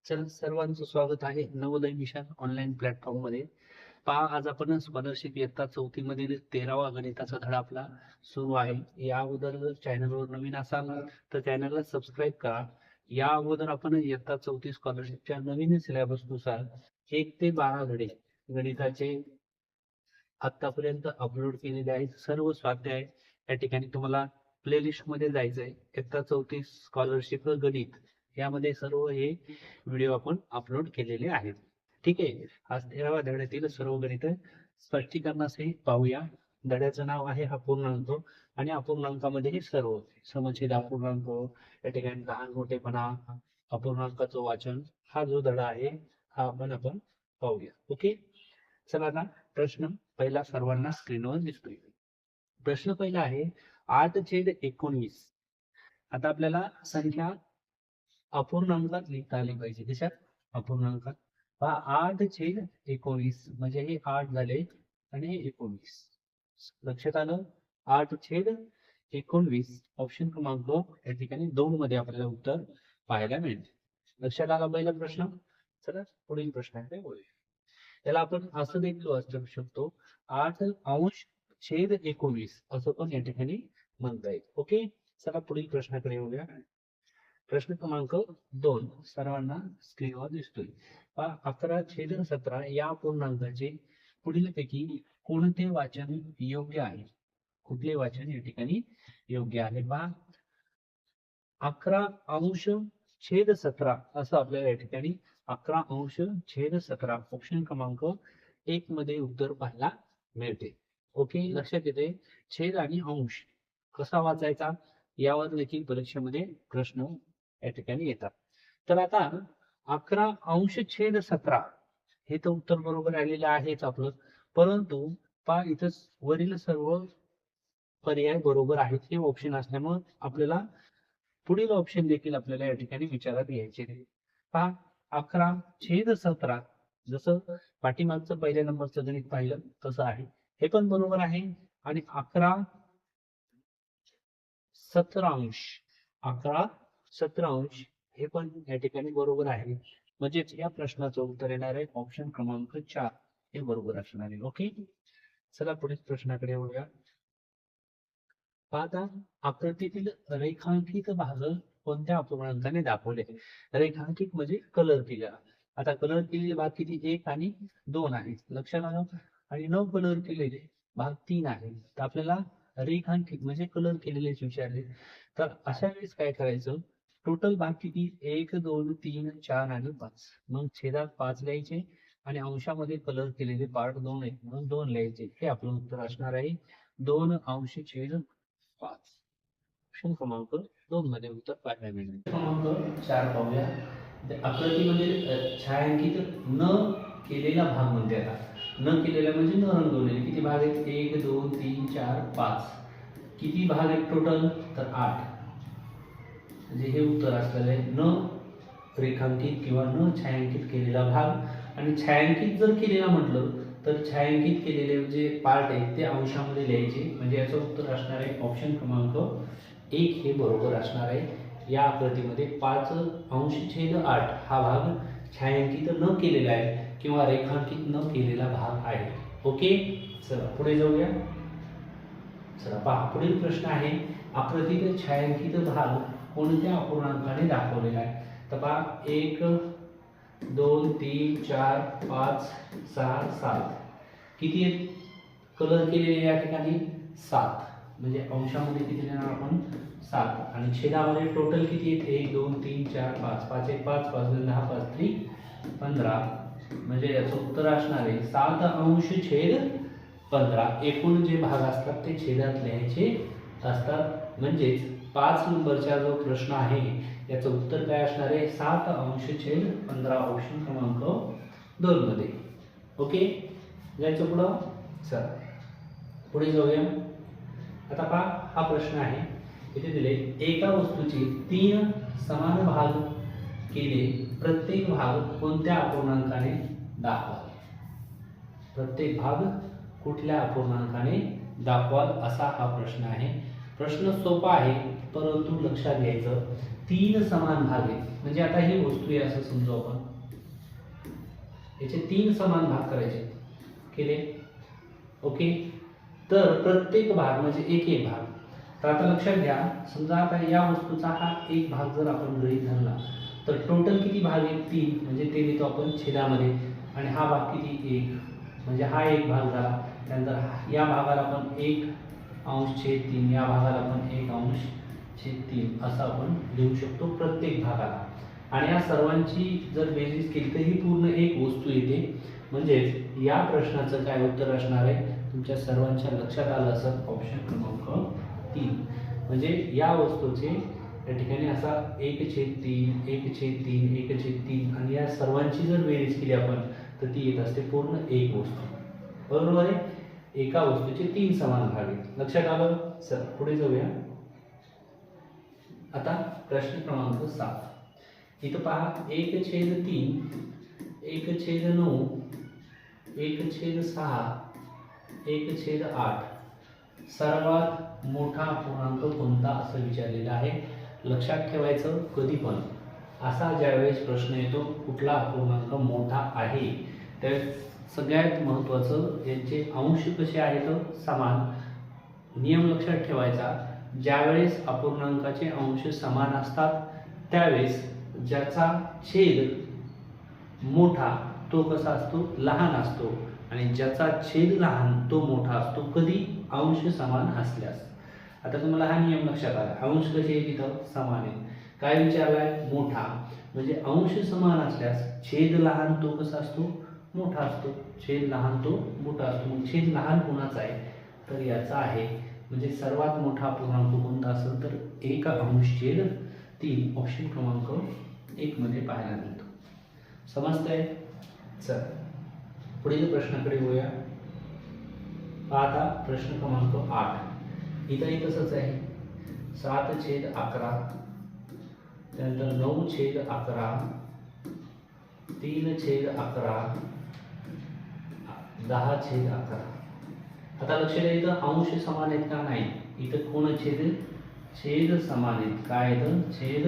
चल सर्वांचं स्वागत आहे नवोदय मिशन ऑनलाईन प्लॅटफॉर्म मध्ये. पहा, आज आपण स्कॉलरशिप इयत्ता 4थी मधील 13वा गणिताचा धडा आपला सुरू आहे. या अगोदर जर चॅनलवर नवीन असाल तर चॅनलला सबस्क्राईब करा. या अगोदर आपण इयत्ता 4थी स्कॉलरशिपच्या नवीन सिलेबस नुसार 1 ते 12 धडे गणिताचे आतापर्यंत अपलोड केलेले आहेत. सर्व स्वाध्याय या ठिकाणी तुम्हाला प्लेलिस्ट मध्ये जायचंय. इयत्ता 4थी स्कॉलरशिप गणित यामध्ये सर्व हे व्हिडिओ आपण अपलोड केलेले आहेत. ठीक आहे. आज 13वा धड्यातील सर्व गणित स्पष्टीकरणासहित पाहूया. धड्याचं नाव आहे अपूर्णांक आणि अपूर्णांकामध्ये हे सर्व समछेद अपूर्णांक, या ठिकाणी लहान मोठेपणा, अपूर्णांकाचं वाचन, हा जो धडा आहे हा आपण पाहूया. ओके, चला आता प्रश्न पहिला सर्वांना स्क्रीनवर दिसतोय. प्रश्न पहिला आहे 8/19. आता आपल्याला संख्या अपूर्णांकात लिहिता आली पाहिजे. कशात? अपूर्णांकात. पहा, 8/19 म्हणजे हे 8 झाले आणि हे 19. लक्षात आलं? 8/19 ऑप्शन क्रमांक या ठिकाणी 2 मध्ये आपल्याला उत्तर पाहायला मिळेल. लक्षात आला पहिला प्रश्न. चला पुढील प्रश्नाकडे वळूया. त्याला आपण असं देखील वाचू शकतो, 8/19 असं पण या ठिकाणी म्हणता येईल. ओके, चला पुढील प्रश्नाकडे येऊया. प्रश्न क्रमांक 2 सर्वांना स्क्रीनवर दिसतोय. 11/17 या पूर्णांकाचे पुढीलपैकी कोणते वाचन योग्य आहे? कुठले वाचन या ठिकाणी योग्य आहे? पहा, 11/17 असं आपल्याला या ठिकाणी 11/17 ऑप्शन क्रमांक 1 मध्ये उत्तर पाहायला मिळते. ओके, लक्षात येते. छेद आणि अंश कसा वाचायचा यावर देखील परीक्षेमध्ये प्रश्न या ठिकाणी येतात. तर आता 11/17 हे तर उत्तर बरोबर आलेलं आहेच आपलं, परंतु पहा इथं वरील सर्व पर्याय बरोबर आहेत हे ऑप्शन असल्यामुळे आपल्याला पुढील ऑप्शन देखील आपल्याला या ठिकाणी विचारात घ्यायचे. पहा, 11/17 जसं पाठीमागचं पहिल्या नंबरचं गणित पाहिलं तसं आहे, हे पण बरोबर आहे. आणि 11/17 हे पण या ठिकाणी बरोबर आहे. म्हणजेच या प्रश्नाचं उत्तर येणार आहे ऑप्शन क्रमांक 4 हे बरोबर असणार आहे. ओके, चला पुढील प्रश्नाकडे येऊया. आता आकृतीतील रेखांकित भाग कोणत्या अपूर्णांकाने दाखवले? रेखांकित म्हणजे कलर केलेला. आता कलर केलेले भाग किती? 1 आणि 2 आहे. लक्षात आलं? आणि न कलर केलेले भाग 3 आहे. तर आपल्याला रेखांकित म्हणजे कलर केलेलेच विचारले. तर अशा वेळेस काय करायचं? टोटल भाग किती? 1 2 3 4 आणि 5. मग छेदात 5 लिहायचे आणि अंशामध्ये कलर केलेले पार्ट 2 आहेत म्हणून 2 लिहायचे. हे आपलं उत्तर असणार आहे 2/5. ऑप्शन क्रमांक 2 मध्ये उत्तर पाहायला मिळेल. क्रमांक 4 पाहूया. आकृतीमध्ये छायांकित न केलेला भाग म्हणते. आता न केलेला म्हणजे न रंगवलेले किती भाग आहेत? 1 2 3 4 5. किती भाग आहेत टोटल? तर 8. म्हणजे हे उत्तर असलेलं आहे न रेखांकित किंवा न छायांकित केलेला भाग. आणि छायांकित जर केलेला म्हटलं तर छायांकित केलेले जे पार्ट आहेत ते अंशामध्ये लिहायचे. म्हणजे याचं उत्तर असणार आहे ऑप्शन क्रमांक 1 हे बरोबर असणार आहे. या आकृतीमध्ये 5/8 हा भाग छायांकित न केलेला आहे किंवा रेखांकित न केलेला भाग आहे. ओके, चला पुढे जाऊया. चला पहा, पुढील प्रश्न आहे आकृतीतील छायांकित भाग कोणत्या अपूर्णांकाने दाखवलेला आहे? तर पहा, 1 2 3 4 5 6 7. किती आहेत कलर केलेले या ठिकाणी? 7. म्हणजे अंशामध्ये किती देणार आपण? 7. आणि छेदामध्ये टोटल किती आहेत? 1 2 3 4 5. 5 1 5 5 2 10 5 3 15. म्हणजे याचं उत्तर असणार आहे 7/15. एकूण जे भाग असतात ते छेदात लिहायचे असतात. म्हणजेच 5 नंबरचा जो प्रश्न आहे याचं उत्तर काय असणार आहे? 7/15 ऑप्शन क्रमांक 2 मध्ये. ओके, जायचं पुढं. चला पुढे जाऊया. आता पहा, हा प्रश्न आहे इथे दिले एका वस्तूचे 3 समान भाग केले, प्रत्येक भाग कोणत्या अपूर्णांकाने दाखवाल? प्रत्येक भाग कुठल्या अपूर्णांकाने दाखवाल असा हा प्रश्न आहे. प्रश्न सोपा आहे परंतु लक्षात घ्यायचं तीन समान भाग आहेत, म्हणजे आता ही वस्तू आहे असं समजू आपण, याचे तीन समान भाग करायचे केले. ओके, तर प्रत्येक भाग म्हणजे एक एक भाग. तर आता लक्षात घ्या, समजा आता या वस्तूचा हा एक भाग जर आपण गृहीत धरला तर टोटल किती भाग आहेत? तीन, म्हणजे ते लिहितो आपण छेदामध्ये. आणि हा भाग किती? एक, म्हणजे हा एक भाग झाला. त्यानंतर या भागाला आपण 1/3, या भागाला आपण 1/3 असं आपण लिहू शकतो प्रत्येक भागाला. आणि या सर्वांची जर बेरीज केली तर ही पूर्ण एक वस्तू येते. म्हणजेच या प्रश्नाचं काय उत्तर असणार आहे तुमच्या सर्वांच्या लक्षात आलं असं ऑप्शन क्रमांक 3. म्हणजे या वस्तूचे या ठिकाणी असा 1/3, 1/3, 1/3 आणि या सर्वांची जर बेरीज केली आपण तर ती येत असते पूर्ण एक वस्तू. बरोबर आहे? एका वस्तूचे तीन समान भाग आहेत. लक्षात आलं? चल पुढे जाऊया. आता प्रश्न क्रमांक 7. इथं पहा 1/3, 1/9, 1/6, 1/8 सर्वात मोठा पूर्णांक कोणता असं विचारलेलं आहे. लक्षात ठेवायचं, कधी पण असा ज्यावेळेस प्रश्न येतो कुठला पूर्णांक मोठा आहे त्यावेळेस सगळ्यात महत्त्वाचं यांचे अंश कसे आहेत? समान. नियम लक्षात ठेवायचा, ज्यावेळेस अपूर्णांकाचे अंश समान असतात त्यावेळेस ज्याचा छेद मोठा तो कसा असतो? लहान असतो. आणि ज्याचा छेद लहान तो मोठा असतो. कधी? अंश समान असल्यास. आता तुम्हाला हा नियम लक्षात आला. अंश कसे आहेत तिथं? समान आहेत. काय विचारलाय? मोठा. म्हणजे अंश समान असल्यास छेद लहान तो कसा असतो? मोठा असतो. छेद लहान तो मोठा असतो. मग छेद लहान कोणाचा आहे? तर याचा आहे. म्हणजे सर्वात मोठा पूर्णांक कोणता असेल तर 1/3 ऑप्शन क्रमांक 1 मध्ये पाहायला मिळतो. समजतंय? चल पुढील प्रश्नाकडे वळूया. आता प्रश्न क्रमांक 8. इथंही तसंच आहे. 7/11, त्यानंतर 9/11, 3/11, 10/11. आता लक्ष द्या, इथं अंश समान आहेत का? नाही. इथं कोण छेद समान आहेत. काय येतं? छेद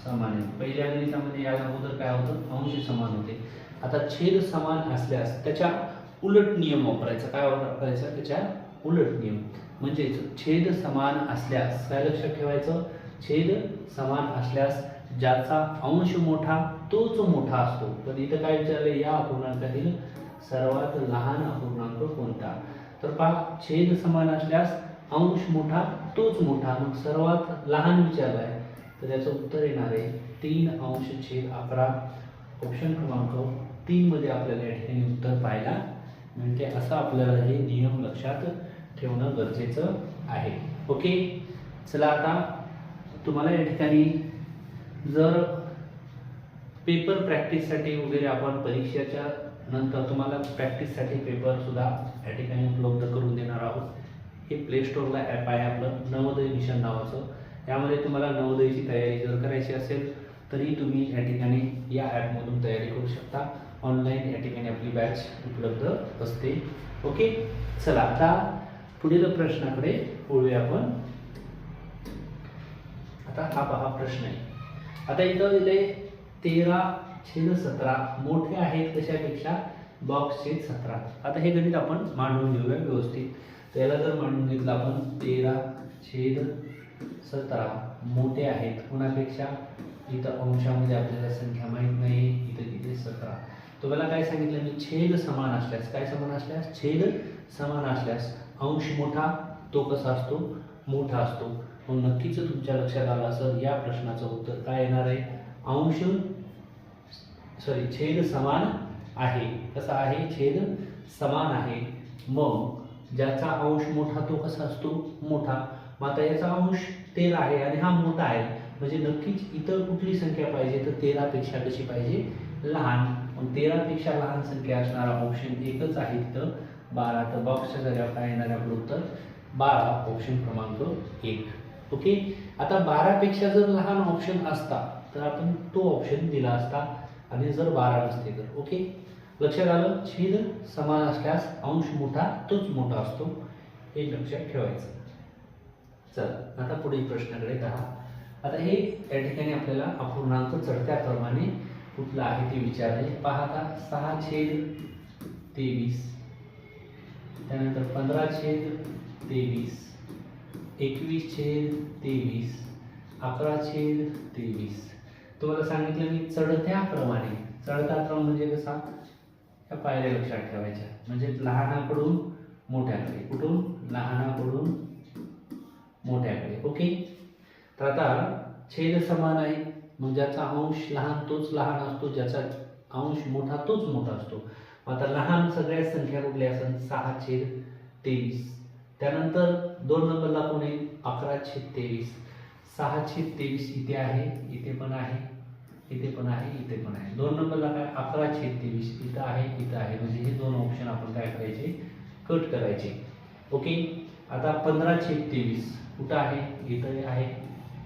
समान आहेत. पहिल्या गणितामध्ये या अगोदर काय होतं? अंश समान होते. आता छेद समान असल्यास त्याच्या उलट नियम वापरायचा. काय वापरायचा? त्याच्या उलट नियम. म्हणजे छेद समान असल्यास काय लक्षात ठेवायचं? छेद समान असल्यास ज्याचा अंश मोठा तोच मोठा असतो. पण इथं काय विचारलं? या अपूर्णांकातील सर्वात लहान अपूर्णांक कोणता? तर पहा, छेद समान असल्यास अंश मोठा तोच मोठा. मग सर्वात लहान विचारलाय तर त्याचं उत्तर येणार आहे 3/11. ऑप्शन क्रमांक 3 मध्ये आपल्याला या ठिकाणी उत्तर पाहायला मिळते. असं आपल्याला हे नियम लक्षात ठेवणं गरजेचं आहे. ओके, चला आता तुम्हाला या ठिकाणी जर पेपर प्रॅक्टिससाठी वगैरे आपण परीक्षेच्या नंतर तुम्हाला प्रॅक्टिससाठी पेपर सुद्धा या ठिकाणी उपलब्ध करून देणार आहोत. हे प्ले स्टोअरला ॲप आहे आपलं नवोदय मिशन नावाचं. यामध्ये तुम्हाला नवोदयची तयारी जर करायची असेल तरी तुम्ही या ठिकाणी या ॲपमधून तयारी करू शकता. ऑनलाईन या ठिकाणी आपली बॅच उपलब्ध असते. ओके, चला आता पुढील प्रश्नाकडे वळूया आपण. आता हा पहा प्रश्न आहे. आता इथं दिले 13/17 मोठे आहेत कशापेक्षा? बॉक्स/17. आता हे गणित आपण मांडून घेऊया व्यवस्थित. त्याला जर मांडून घेतलं आपण 13/17 मोठे आहेत कोणापेक्षा? इथं अंशामध्ये आपल्याला संख्या माहीत नाही. इथं किती? 17. तुम्हाला काय सांगितलं मी? छेद समान असल्यास. काय समान असल्यास? छेद समान असल्यास अंश मोठा तो कसा असतो? मोठा असतो. मग नक्कीच तुमच्या लक्षात आलं असेल या प्रश्नाचं उत्तर काय येणार आहे? छेद समान आहे. कसा आहे? छेद समान आहे. मग ज्याचा अंश मोठा तो कसा असतो? मोठा. मग आता याचा अंश 13 आहे आणि हा मोठा आहे. म्हणजे नक्कीच इतर कुठली संख्या पाहिजे तर 13 पेक्षा कशी पाहिजे? लहान. मग 13 पेक्षा लहान संख्या असणारा ऑप्शन एकच आहे तिथं 12. तर बॉक्सच्या जागेवर काय येणार आहे आपलं उत्तर? 12 ऑप्शन क्रमांक 1. ओके, आता 12 पेक्षा जर लहान ऑप्शन असता तर आपण तो ऑप्शन दिला असता आणि जर 12 नसते तर. ओके, लक्षात आलं? छेद समान असल्यास अंश मोठा तोच मोठा असतो हे लक्षात ठेवायचं. चल आता पुढील प्रश्नाकडे 10. आता हे या ठिकाणी आपल्याला अपूर्णांक चढत्या क्रमाने कुठला आहे ते विचारले. पहा आता 6/23, त्यानंतर 15/23, 21/23, 11/23. तुम्हाला सांगितलं मी चढत्या क्रमाने. चढता क्रम म्हणजे कसा, या पायऱ्या लक्षात ठेवायच्या, म्हणजे लहानाकडून मोठ्याकडे. कुठून? लहानाकडून मोठ्याकडे. ओके. तर आता छेद समान आहे, मग ज्याचा अंश लहान तोच लहान असतो, ज्याचा अंश मोठा तोच मोठा असतो. आता लहान सगळ्या संख्या कुठल्या असेल? 6/23. त्यानंतर 2 नंबरला कोण आहे? 11/23. 6/23 इथे आहे, इथे पण आहे, इथे पण आहे, इथे पण आहे. 2 नंबरला काय? 11/23 इथं आहे, इथं आहे. म्हणजे हे दोन ऑप्शन आपण काय करायचे? कट करायचे. ओके. आता 15/23 कुठं आहे? इथं आहे,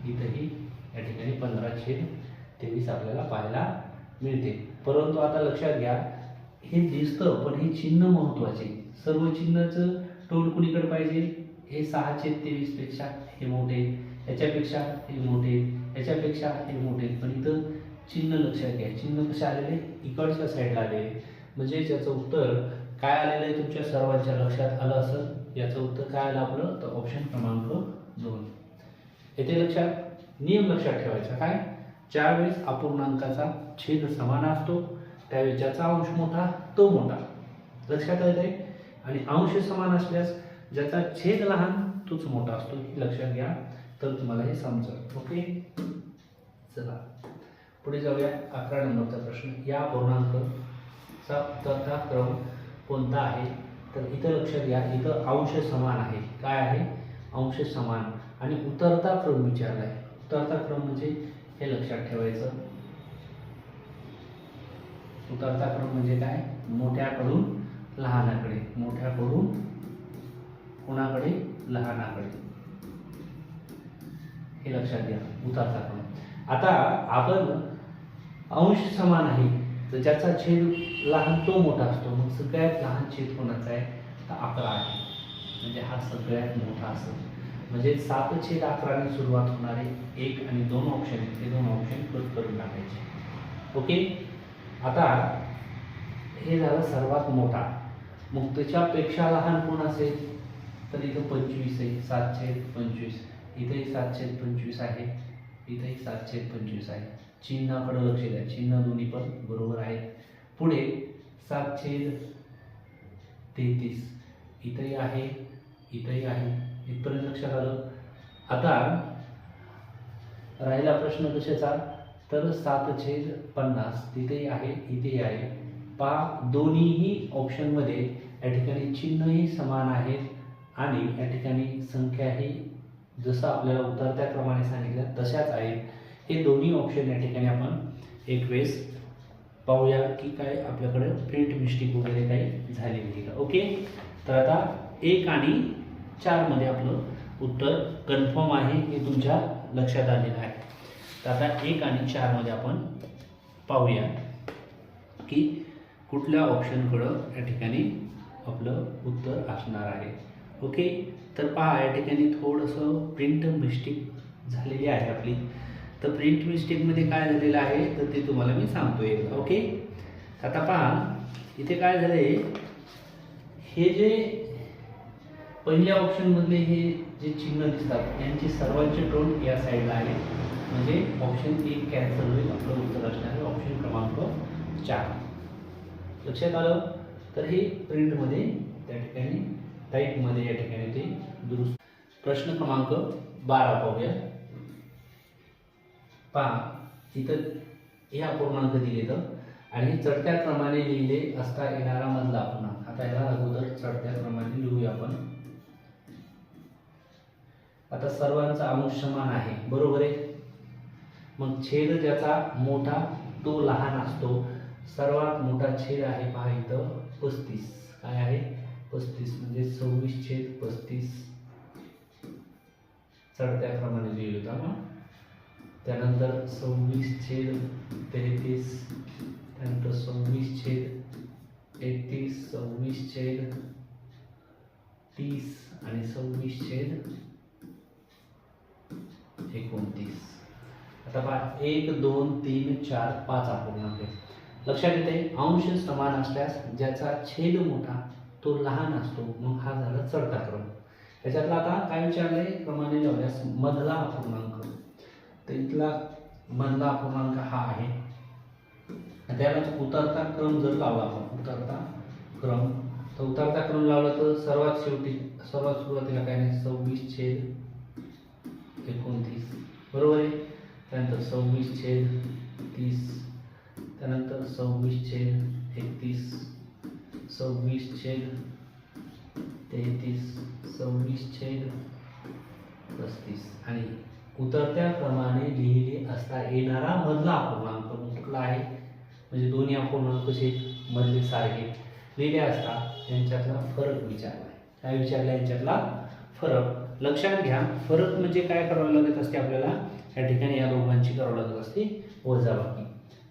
इथंही. या ठिकाणी 15/23 आपल्याला पाहायला मिळते. परंतु आता लक्षात घ्या, हे दिसतं पण हे चिन्ह महत्वाचे. सर्व चिन्हाचं तोंड कुणीकडे पाहिजे? हे 6/23 पेक्षा हे मोठे, याच्यापेक्षा हे मोठे, याच्यापेक्षा हे मोठे. पण इथं चिन्ह लक्षात घ्या. चिन्ह कसे आलेले? इकडच्या साईडला आले. म्हणजे याचं उत्तर काय आलेलं आहे तुमच्या सर्वांच्या लक्षात आलं असेल. याचं उत्तर काय आलं आपलं? तर ऑप्शन क्रमांक 2. येथे लक्षात नियम लक्षात ठेवायचा काय? ज्यावेळेस अपूर्णांकाचा छेद समान असतो त्यावेळेस ज्याचा अंश मोठा तो मोठा. लक्षात येत आहे. आणि अंश समान असल्यास ज्याचा छेद लहान तोच मोठा असतो. हे लक्षात घ्या, तर तुम्हाला हे समजेल. ओके. चला पुढे जाऊया. 11 नंबरचा प्रश्न. या पूर्णांकाचा उतरता क्रम कोणता आहे? तर इथं लक्षात घ्या, इथं अंश समान आहे. काय आहे? अंश समान. आणि उतरता क्रम विचारला आहे. उतरता क्रम म्हणजे हे लक्षात ठेवायचं. उतरता क्रम म्हणजे काय? मोठ्याकडून लहानाकडे, मोठ्याकडून कोणाकडे? लहानाकडे. हे लक्षात घ्या, उतरता क्रम. आता आपण अंश समान आहे, तर ज्याचा छेद लहान तो मोठा असतो. मग सगळ्यात लहान छेद कोणाचा आहे? तर 11 आहे. म्हणजे हा सगळ्यात मोठा असेल. म्हणजे 7/11 ने सुरुवात होणारे 1 आणि 2 ऑप्शन, हे 2 ऑप्शन कट करून टाकायचे. ओके. आता हे झालं सर्वात मोठा. मग त्याच्यापेक्षा लहान कोण असेल? तर इथं 25 आहे, 7/25. इथेही 7/25 आहे, इथेही 7/25 आहे. चिन्हाकडे लक्ष द्या, चिन्ह दोन्ही पण बरोबर आहेत. पुढे 7/33 इथेही आहे, इथेही आहे. इथपर्यंत लक्षात आलं. आता राहिला प्रश्न कशाचा? तर 7/50 तिथेही आहे, इथेही आहे. पहा, दोन्हीही ऑप्शनमध्ये या ठिकाणी चिन्हही समान आहेत आणि या ठिकाणी संख्याही जसं आपल्याला उतरत्या क्रमाने सांगितलं तशाच आहेत. हे दोन्ही ऑप्शन या ठिकाणी आपण एक वेळेस पाहूया की काय आपल्याकडे प्रिंट मिस्टेक वगैरे काही झालेली आहे का. ओके. तर आता 1 आणि 4 मध्ये आपलं उत्तर कन्फर्म आहे, हे तुमच्या लक्षात आलेलं आहे. तर आता 1 आणि 4 मध्ये आपण पाहूया की कुठल्या ऑप्शनकडं या ठिकाणी आपलं उत्तर असणार आहे. ओके. तर पहा, या ठिकाणी थोडंसं प्रिंट मिस्टेक झालेली आहे आपली. तर प्रिंट मिस्टेकमध्ये काय झालेलं आहे तर ते तुम्हाला मी सांगतोय. ओके. आता पहा, इथे काय झाले, हे जे पहिल्या ऑप्शनमधले हे जे चिन्ह दिसतात यांची सर्वांचे टोन या साईडला आहे. म्हणजे ऑप्शन 1 कॅन्सल होईल. आपलं उत्तर असणार आहे ऑप्शन क्रमांक 4. लक्षात आलं. तर हे प्रिंटमध्ये त्या ठिकाणी टाईपमध्ये या ठिकाणी ते दुरुस्त. प्रश्न क्रमांक 12 पाहूया. पहा, इथं हे अपूर्णांक दिले तर आणि चढत्या क्रमाने लिहिले असता येणारा मधला अपूर्णांक. आता याला अगोदर चढत्या क्रमाने लिहूया आपण. आता सर्वांचा अंश समान आहे, बरोबर आहे. मग छेद ज्याचा मोठा तो लहान असतो. सर्वात मोठा छेद आहे पहा इथं 35. काय आहे? 35 म्हणजे 26/35 चढत्या क्रमाने लिहिलं होतं ना. त्यानंतर 26/33, त्यानंतर 26/31, 26/30 आणि 26/29. आता पहा 1 2 3 4 5 अपूर्णांक आहे. लक्षात येते अंश समान असल्यास ज्याचा छेद मोठा तो लहान असतो, मग हा झाला चढता क्रम. त्याच्यातला आता काय विचारलंय, क्रमाने लावल्यास मधला अपूर्णांक, तर इथला मधला अपूर्णांक हा आहे. त्याला उतरता क्रम जर लावला आपण, उतरता क्रम, तर उतरता क्रम लावला तर सर्वात सुरुवातीला काय नाही 26/29 बरोबर आहे. त्यानंतर 26/30, त्यानंतर 26/31, 26/33, 26/35 आणि उतरत्या क्रमाने लिहिले असता येणारा मधला अपूर्णांक कुठला आहे, म्हणजे दोन्ही अपूर्णांक कसे मधले सारखे लिहिले असता यांच्यातला फरक विचारला. काय विचारला, यांच्यातला फरक. लक्षात घ्या, फरक म्हणजे काय करावं लागत असते आपल्याला, या ठिकाणी या दोघांची करावं लागत असते वजाबाकी.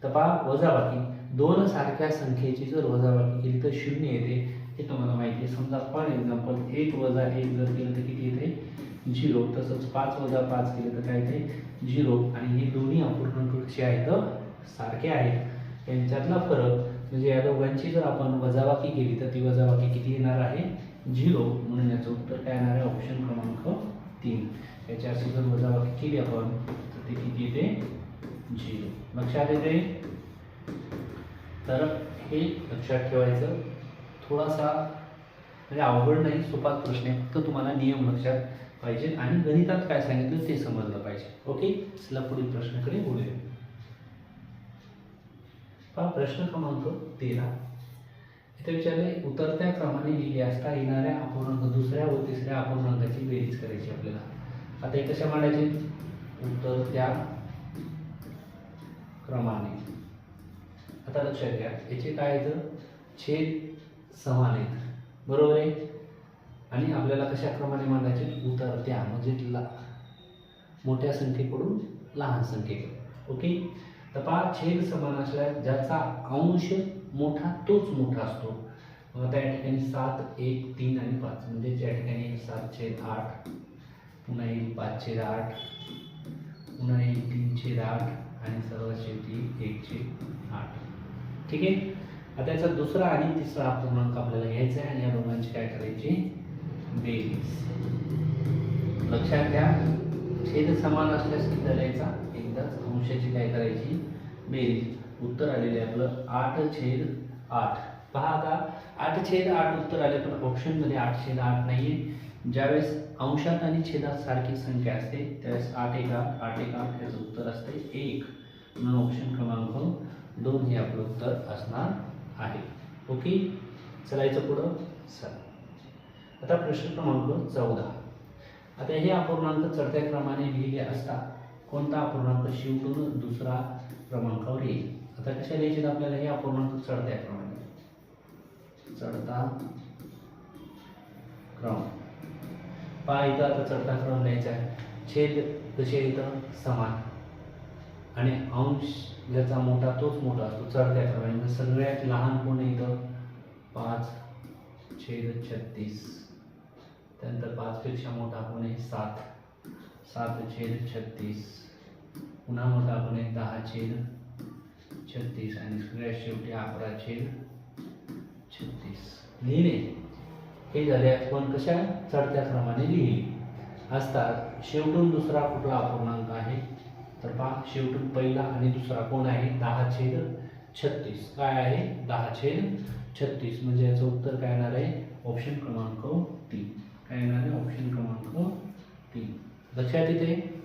तर पहा वजाबाकी, दोन सारख्या संख्येची जर वजाबाकी केली तर 0 येते, हे तुम्हाला माहिती आहे. समजा फॉर एक्झाम्पल 1 + 1 जर केलं तर किती येते, 0. तसंच 5 + 5 केलं तर काय येते, 0. आणि हे दोन्ही अपूर्णांक कसे आहेत, सारखे आहेत. यांच्यातला फरक म्हणजे या दोघांची जर आपण वजाबाकी केली तर ती वजाबाकी किती येणार आहे, 0. म्हणून याचं उत्तर काय येणार आहे, ऑप्शन क्रमांक 3. याच्या अशी जर वजाबाकी केली आपण तर ते किती येते, 0. लक्षात येते. तर हे लक्षात ठेवायचं. थोडासा म्हणजे अवघड नाही, सोपा प्रश्न आहे, फक्त तुम्हाला नियम लक्षात पाहिजे आणि गणितात काय सांगितलं ते समजलं पाहिजे. ओके, चला पुढील प्रश्नाकडे बोलूया. प्रश्न क्रमांक 13 इथे विचारले, उतरत्या क्रमाने लिहिले असता येणाऱ्या अपूर्णांक दुसऱ्या व तिसऱ्या अपूर्णांकाची बेरीज करायची आपल्याला. आता हे कशा मांडायचे, उतरत्या क्रमाने. आता लक्षात घ्या, याचे काय आहेत, छेद समान आहेत बरोबर आहे. आणि आपल्याला कशा क्रमाने मांडायचे, उतरत्या म्हणजे मोठ्या संख्येकडून लहान संख्येकडे. ओके, तर पहा छेद समान असल्यास ज्याचा अंश मोठा तोच मोठा असतो. मग आता या ठिकाणी 7 1 3 आणि 5 म्हणजे या ठिकाणी 7/8, पुन्हा येईल 5/8, पुन्हा येईल 3/8 आणि सर्वात शेवटी 1/8. ठीक आहे. आता याचा दुसरा आणि तिसरा अपूर्णांक आपल्याला घ्यायचा आहे आणि या दोघांची काय करायची, बेरीज. लक्षात घ्या, छेद समान असल्यास किती द्यायचा, एकदाच अंशाची काय करायची, बेरीज. उत्तर आलेले आपलं 8/8. पहा आता 8/8 उत्तर आले, पण ऑप्शनमध्ये 8/8 नाहीये. ज्यावेळेस अंशात आणि छेदात सारखी संख्या असते त्यावेळेस 8 × 8 × 8 याचं उत्तर असते 1. म्हणून ऑप्शन क्रमांक 2 हे आपलं उत्तर असणार आहे. ओके, चलायचं पुढं. चला आता प्रश्न क्रमांक 14. आता हे अपूर्णांक चढत्या क्रमाने लिहिले असता कोणता अपूर्णांक शेवटून दुसरा क्रमांकावर येईल. आता कशा लिहायचे आपल्याला, हे अपूर्णांक चढत्या क्रमाने, चढता क्रम. पहा इथं आता चढता क्रम लिहायचा आहे. छेद कसे इथं समान आणि अंश ज्याचा मोठा तोच मोठा असतो चढत्या क्रमाने. सगळ्यात लहान कोण आहे इथं, 5/36. त्यानंतर 5 पेक्षा मोठा कोण आहे, 7/36. पुन्हा मोठा कोण आहे, 10/36 आणि सगळ्यात शेवटी 11/36. लिहिले हे झाले पण कशा चढत्या क्रमाने लिहिले असतात. शेवटून दुसरा कुठला अपूर्णांक आहे, तर पहा शेवटून पहिला आणि दुसरा कोण आहे, 10/36. काय आहे, 10/36 म्हणजे याचं उत्तर काय येणार आहे, ऑप्शन क्रमांक 3. काय येणार आहे, ऑप्शन क्रमांक 3. लक्षात येते.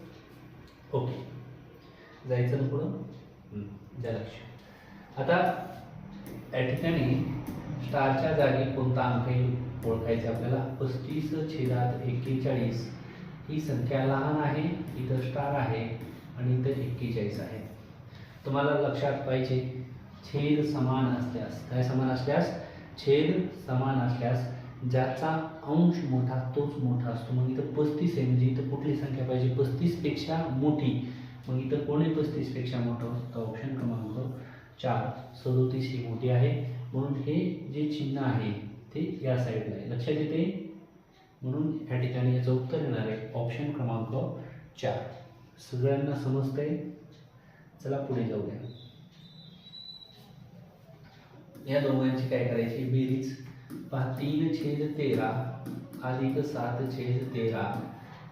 ओके, जायचं ना पुढं, द्या लक्ष. आता या ठिकाणी स्टारच्या जागी कोणता अंक ओळखायचा आपल्याला. 35/41 ही संख्या लहान आहे, इथं स्टार आहे आणि इथं 41 आहे. तुम्हाला लक्षात पाहिजे, छेद समान असल्यास, काय समान असल्यास, छेद समान असल्यास ज्याचा अंश मोठा तोच मोठा असतो. मग इथं 35 आहे म्हणजे इथं कुठली संख्या पाहिजे, 35 पेक्षा मोठी. मग इथं कोणी 35 पेक्षा मोठं, तर ऑप्शन क्रमांक 4 37 ही मोठी आहे. म्हणून हे जे चिन्ह आहे ते या साईडला आहे. लक्षात येते. म्हणून या ठिकाणी याचं उत्तर येणार आहे ऑप्शन क्रमांक 4. सगळ्यांना समजतंय? चला पुढे जाऊया. या दोघांची काय करायची बेरीज पहा. 3/13 अधिक 7/13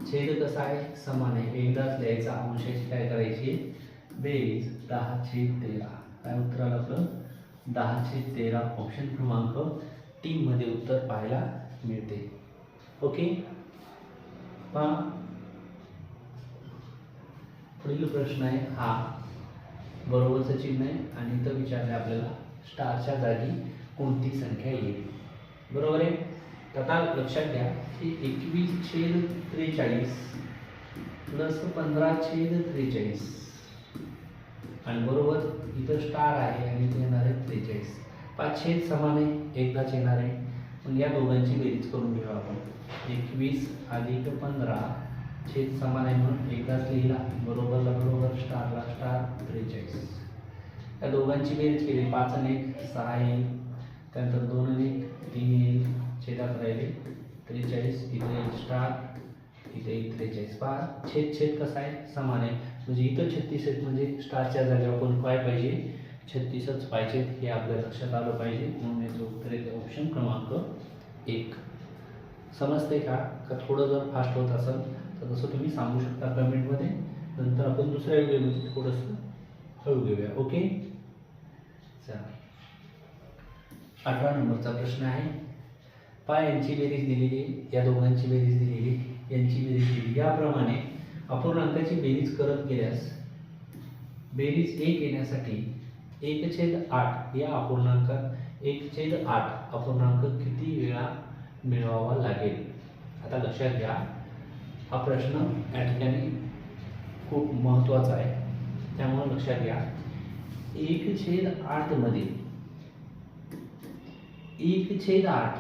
छेद कसा आहे समान आहे एकदाच लिहायचा. अंशाची काय करायची बेरीज 10/13. काय उत्तर आलं आपलं 10/13. ऑप्शन क्रमांक 3 मध्ये उत्तर पाहायला मिळते. ओके पहा पुढील प्रश्न आहे हा बरोबरचं चिन्ह आहे आणि इथं विचारलं आपल्याला स्टारच्या जागी कोणती संख्या येईल. बरोबर आहे. आता लक्षात घ्या की 21/43 प्लस 15/43 आणि बरोबर इथं स्टार आहे आणि इथे येणार आहे 43. 5 छेद समान आहे एकदाच येणार आहे. मग या दोघांची बेरीज करून घेऊ आपण. 21 अधिक 15 छेद समान आहे म्हणून एकदाच लिहिला. बरोबरला बरोबर स्टारला स्टार 43. या दोघांची बेरीज केली 5 आणि 1 6 येईल. त्यानंतर 2 आणि 1 3 येईल. छेदात राहिले 43. इथे स्टार इथे 43. पहा छेद छेद कसा आहे समान आहे म्हणजे इथं 36 आहेत म्हणजे स्टारच्या जागेवर आपण काय पाहिजे 36च पाहिजे हे आपल्या लक्षात आलं पाहिजे. म्हणून याचं उत्तर येते ऑप्शन क्रमांक 1. समजते का थोडं जर फास्ट होत असेल तर तसं तुम्ही सांगू शकता कमेंटमध्ये. नंतर आपण दुसऱ्या व्हिडिओमध्ये थोडंसं हळू घेऊया. ओके चला 18 नंबरचा प्रश्न आहे. पहा यांची बेरीज दिलेली या दोघांची बेरीज दिलेली यांची बेरीज दिली. याप्रमाणे अपूर्णांकाची बेरीज करत गेल्यास बेरीज 1 येण्यासाठी 1/8 या अपूर्णांकात 1/8 अपूर्णांक किती वेळा मिळवावा लागेल. आता लक्षात घ्या हा प्रश्न या ठिकाणी खूप महत्त्वाचा आहे त्यामुळे लक्षात घ्या. 1/8 मध्ये 1/8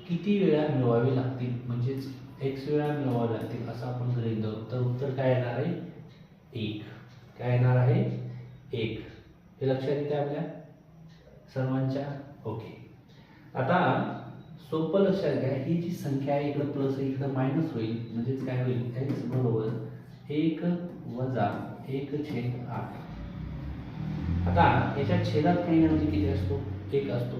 किती वेळा मिळवावे लागतील म्हणजेच x वेळा मिळवावे लागतील असं आपण गृहीत धरू. तर उत्तर काय येणार आहे 1. काय येणार आहे 1. हे लक्षात येते आपल्या सर्वांच्या. ओके आता सोपं लक्षात घ्या ही जी संख्या आहे इकडं प्लस आहे इकडं मायनस होईल म्हणजेच काय होईल x बरोबर 1 वजा 1/8. आता याच्या छेदात काही म्हणजे किती असतो 1 असतो.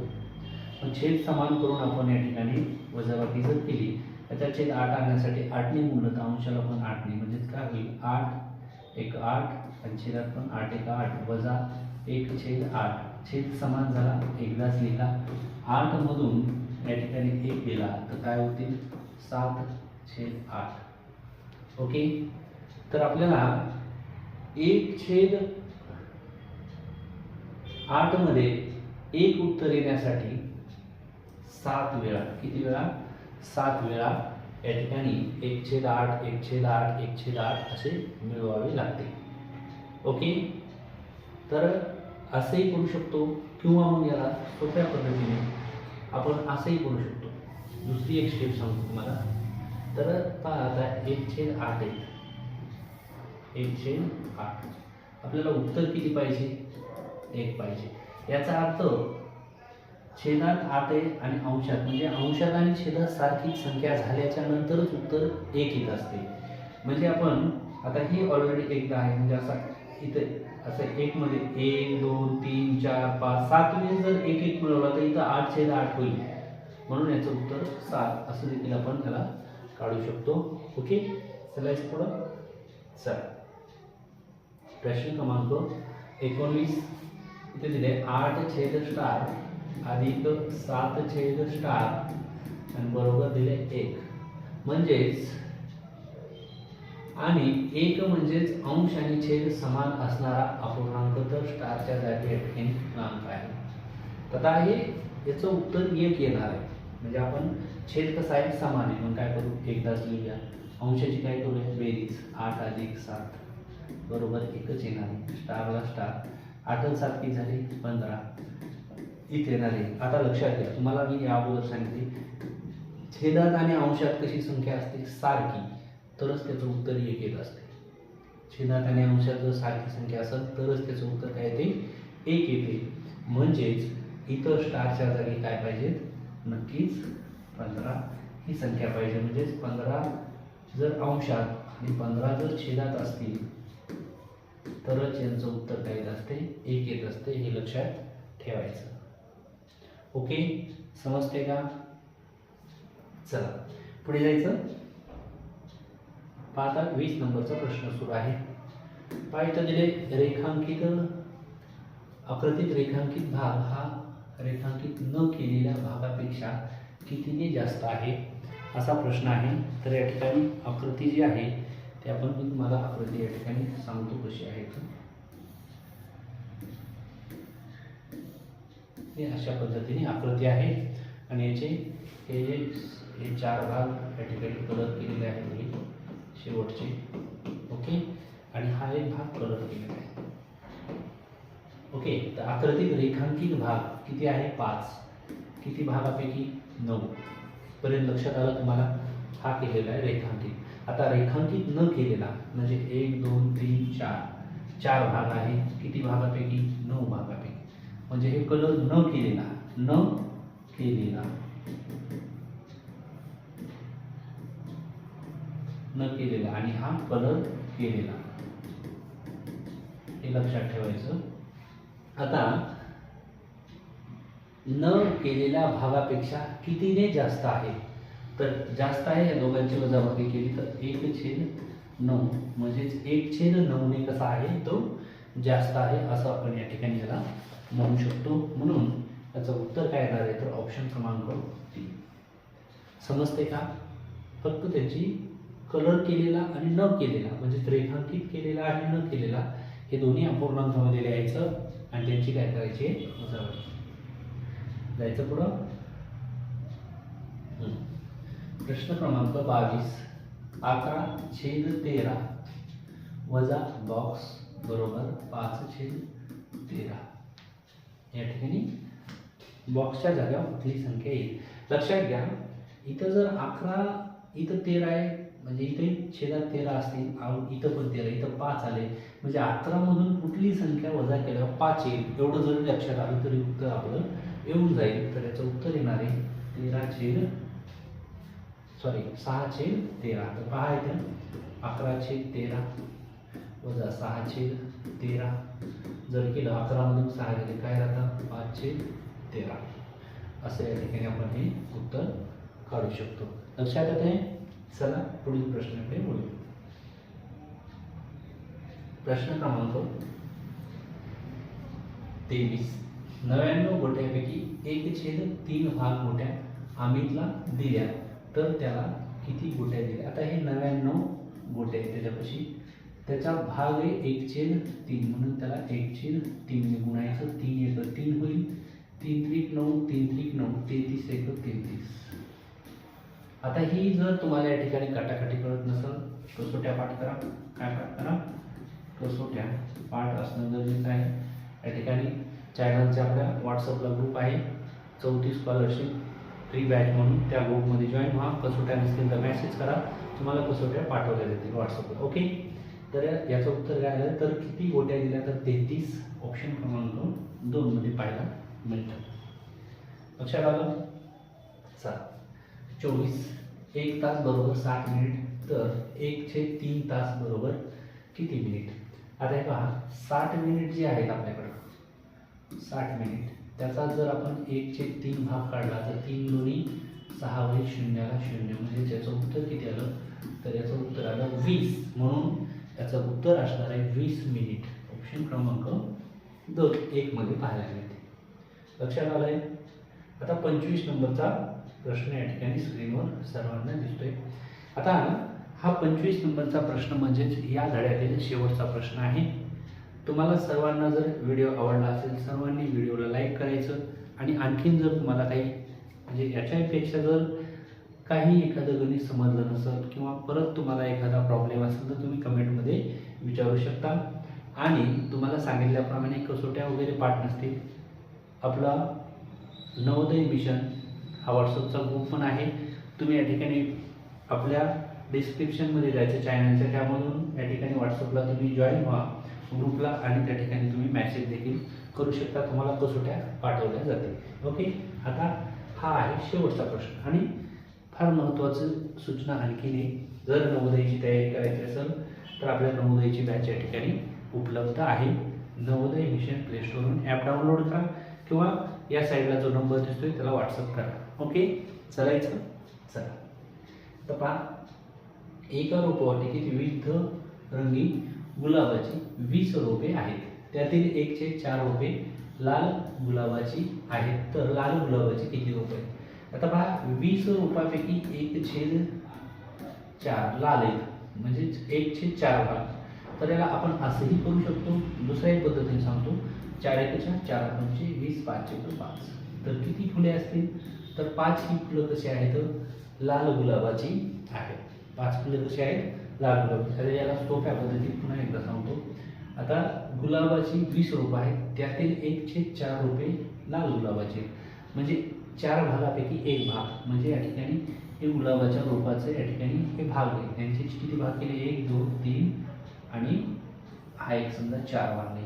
पण छेद समान करून आपण या ठिकाणी वजाबाकी जर केली त्याच्या छेद 8 आणण्यासाठी 8 ने गुणलं तर अंशाला पण 8 ने म्हणजेच काय होईल 8 1 8 आणि छेदात पण 8 1 8 वजा 1/8. छेद समान झाला एकदाच लिहिला. 8 मधून या ठिकाणी 1 गेला तर काय होतील 7/8. ओके तर आपल्याला 1/8 मध्ये 1 उत्तर येण्यासाठी 7 वेळा किती वेळा 7 वेळा या ठिकाणी 1/8 1/8 1/8 असे मिळवावे लागते. ओके तर असेही करू शकतो किंवा मग याला सोप्या पद्धतीने आपण असंही करू शकतो. दुसरी एक स्टेप सांगतो तुम्हाला. तर पहा आता 1/8 आहे 1/8 आपल्याला उत्तर किती पाहिजे 1 पाहिजे. याचा अर्थ छेदात 8 आहे आणि अंशात म्हणजे अंशात आणि छेदात सारखीच संख्या झाल्याच्या नंतरच उत्तर 1 येत असते. म्हणजे आपण आता ही ऑलरेडी एकदा आहे म्हणजे असा इथे असं 1 मध्ये 1 2 3 4 5 7 वेळेस जर 1 1 मिळवला तर इथं 8/8 होईल. म्हणून याचं उत्तर 7 असं देखील आपण त्याला काढू शकतो. ओके चला पुढं चला प्रश्न क्रमांक 19 इथे दिले 8/स्टार अधिक 7/स्टार आणि बरोबर दिले 1 म्हणजेच आणि 1 म्हणजेच अंश आणि छेद समान असणारा अपूर्णांक तर स्टारच्या जागी पूर्णांक आहे. आता हे याचं उत्तर 1 येणार आहे म्हणजे आपण छेद कसा आहे समान आहे मग काय करू एकदाच लिहूया. अंशाची काय करूया बेरीज 8 अधिक 7 बरोबर 1च येणार आहे. स्टारला स्टार 8 आणि 7 किती झाले 15 इथे येणार आहे. आता लक्षात घ्या तुम्हाला मी या अगोदर सांगितले छेदात आणि अंशात कशी संख्या असते सारखी तरच त्याचं उत्तर 1 येत असते. छेदात आणि अंशात जर सारखी संख्या असेल तरच त्याचं उत्तर काय येते 1 येते. म्हणजेच इथं स्टारच्या जागी काय पाहिजेत नक्कीच 15 ही संख्या पाहिजे. म्हणजेच 15 जर अंशात आणि 15 जर छेदात असतील तरच यांचं उत्तर काय येत असते, 1 येत असते. हे लक्षात ठेवायचं. ओके, समजते का? चला पुढे जायचं. पहा आता 20 नंबरचा प्रश्न सुरू आहे. पहा इथं दिले रेखांकित आकृतीत रेखांकित भाग हा रेखांकित न केलेल्या भागापेक्षा कितीने जास्त आहे, असा प्रश्न आहे. तर या ठिकाणी आकृती जी आहे ते आपण मी तुम्हाला आकृती या ठिकाणी सांगतो कशी आहे. हे अशा पद्धतीने आकृती आहे आणि याचे हे 4 भाग या ठिकाणी कलर केलेले आहेत हे शेवटचे. ओके, आणि हा एक भाग कलर केलेला आहे. ओके, तर आकृतीत रेखांकित भाग किती आहे, 5. किती भागापैकी, 9 पर्यंत लक्षात आलं तुम्हाला. हा केलेला आहे रेखांकित. आता रेखांकित न केलेला म्हणजे 1 2 3 4 भाग आहे. किती भागापैकी, 9 भागापैकी. म्हणजे हे कलर न केलेला आणि हा कलर केलेला, हे लक्षात ठेवायचं. आता न केलेल्या भागापेक्षा कितीने जास्त आहे, तर जास्त आहे या दोघांची वजाबाकी केली तर 1/9 म्हणजेच 1/9 कसा आहे, तो जास्त आहे असं आपण या ठिकाणी याला म्हणू शकतो. म्हणून याचं उत्तर काय येणार आहे, तर ऑप्शन क्रमांक 3. समजते का? फक्त त्याची कलर केलेला आणि न केलेला म्हणजे रेखांकित केलेला आणि न केलेला हे दोन्ही अपूर्णांकामध्ये लिहायचं आणि त्यांची काय करायची, वजाबाकी. जायचं पुढं. प्रश्न क्रमांक 22. 11/13 वजा बॉक्स बरोबर 5/13. या ठिकाणी बॉक्सच्या जागेवर कुठली संख्या येईल. लक्षात घ्या, इथं जर 11 इथं 13 आहे म्हणजे इथे छेदात 13 असतील, इथं पण 13, इथं 5 आले म्हणजे 11 मधून कुठली संख्या वजा केल्यावर 5 येईल. एवढं जरी लक्षात आलं तरी उत्तर आपलं येऊन जाईल. तर याचं उत्तर येणार आहे 6/13. तर पहा इथे 11/13 वजा 6/13 जर केलं 11 मधून 6 गेले काय राहतं, 5/13. असं या ठिकाणी आपण हे उत्तर काढू शकतो. लक्षात येते. चला पुढील प्रश्नाकडे बोलू. प्रश्न क्रमांक 23. 99 गोट्यापैकी 1/3 भाग गोट्या अमितला दिल्या तर त्याला किती गोट्या दिल्या. आता हे 99 गोट्या आहेत त्याच्यापाशी, त्याचा भाग आहे 1/3 म्हणून त्याला 1/3 ने गुणायचं. 3 1 3 होईल, 3 3 9 3 3 9 33 1 33. आता ही जर तुम्हाला या ठिकाणी काटाकाटी कळत नसेल, कसोट्या पाठ करा. काय पाठ करा, कसोट्या पाठ असणं गरजेचं आहे. या ठिकाणी चॅनलच्या आपल्या व्हॉट्सअपला ग्रुप आहे 34 स्कॉलरशिप फ्री बॅच म्हणून, त्या ग्रुपमध्ये जॉईन व्हा. कसोट्या नसतील तर मेसेज करा, तुम्हाला कसोट्या पाठवल्या जातील व्हॉट्सअपला. ओके, तर याचं उत्तर काय आलं, तर किती गोट्या दिल्या तर 33. ऑप्शन क्रमांक 2 मध्ये पाहायला मिळतं. लक्षात आलं. चला 24. 1 तास बरोबर 60 मिनिट तर 1/3 तास बरोबर किती मिनिट. आता हे पहा 60 मिनिट जे आहेत आपल्याकडं, 60 मिनिट त्याचा जर आपण 1/3 भाग काढला तर 3 दोन्ही 6 वरील 0ला 0 म्हणजे त्याचं उत्तर किती आलं, तर याचं उत्तर आलं 20. म्हणून याचं उत्तर असणार आहे 20 मिनिट. ऑप्शन क्रमांक 2 1 मध्ये पाहायला मिळते. लक्षात आलंय. आता 25 नंबरचा प्रश्न या ठिकाणी स्क्रीनवर सर्वांना दिसतोय. आता हा 25 नंबरचा प्रश्न म्हणजेच या धड्यातील शेवटचा प्रश्न आहे. तुम्हाला सर्वांना जर व्हिडिओ आवडला असेल सर्वांनी व्हिडिओला लाईक करायचं आणि आणखीन जर तुम्हाला काही म्हणजे याच्यापेक्षा जर काही एखादं गणित समजलं नसेल किंवा परत तुम्हाला एखादा प्रॉब्लेम असेल तर तुम्ही कमेंटमध्ये विचारू शकता. आणि तुम्हाला सांगितल्याप्रमाणे कसोट्या वगैरे पाठ नसतील, आपला नवोदय मिशन हा व्हॉट्सअपचा ग्रुप पण आहे. तुम्ही या ठिकाणी आपल्या डिस्क्रिप्शनमध्ये जायचं चॅनलच्या, त्यामधून या ठिकाणी व्हॉट्सअपला तुम्ही जॉईन व्हा ग्रुपला आणि त्या ठिकाणी तुम्ही मेसेज देखील करू शकता, तुम्हाला कसोट्या पाठवल्या जातील. ओके, आता हा आहे शेवटचा प्रश्न आणि फार महत्त्वाचं सूचना आणखीन आहे. जर नवोदयची तयारी करायची असेल तर आपल्या नवोदयची बॅच या ठिकाणी उपलब्ध आहे. नवोदय मिशन प्ले स्टोरवरून ॲप डाउनलोड करा किंवा या साईडला जो नंबर दिसतोय त्याला व्हॉट्सअप करा. ओके, चलायचं. चला तर पहा, एका रोपावरती विविध रंगी गुलाबाची 20 रोपे आहेत. त्यातील 1/4 रोपे लाल गुलाबाची आहेत. तर लाल गुलाबाची किती रोपे आहेत? आता पहा, 20 रोपापैकी 1/4 लाल आहेत, म्हणजे 1/4 भाग. तर याला आपण असंही करू शकतो, दुसऱ्या एक पद्धतीने सांगतो. 4 1 4 5 20 5 5. तर किती फुले असतील? तर 5 ही फुलं कशी आहेत? लाल गुलाबाची आहेत. 5 फुले कशी आहेत? लाल गुलाबाची. आता याला सोप्या पद्धतीत पुन्हा एकदा सांगतो. आता गुलाबाची 20 रोपं आहेत, त्यातील 1/4 रोपे लाल गुलाबाचे, म्हणजे 4 भागापैकी 1 भाग, म्हणजे या ठिकाणी हे गुलाबाच्या रोपाचं या ठिकाणी हे भाग आहे. यांचे किती भाग केले? 1 2 3 आणि हा एक समजा 4 भाग आहे.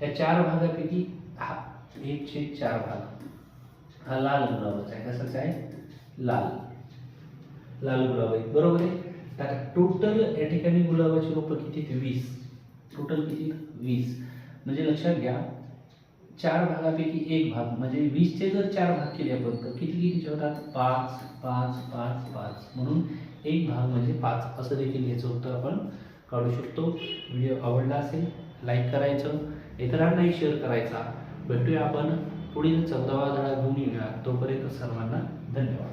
या 4 भागापैकी हा 1/4 भाग हा लाल गुलाबाचा आहे. कसाचा आहे? लाल गुलाब आहे, बरोबर आहे. तर टोटल या ठिकाणी गुलाबाची रोपं किती? 20. टोटल किती? 20. म्हणजे लक्षात घ्या, 4 भागापैकी 1 भाग, म्हणजे 20चे जर 4 भाग केले आपण तर कितीचे होतात? 5 5 5 5. म्हणून 1 भाग म्हणजे 5. असं देखील याचं उत्तर आपण काढू शकतो. व्हिडिओ आवडला असेल लाईक करायचं, इतरांनाही शेअर करायचा. भेटूया आपण पुढील 14वा धडा घेऊन येऊया. तोपर्यंत सर्वांना धन्यवाद.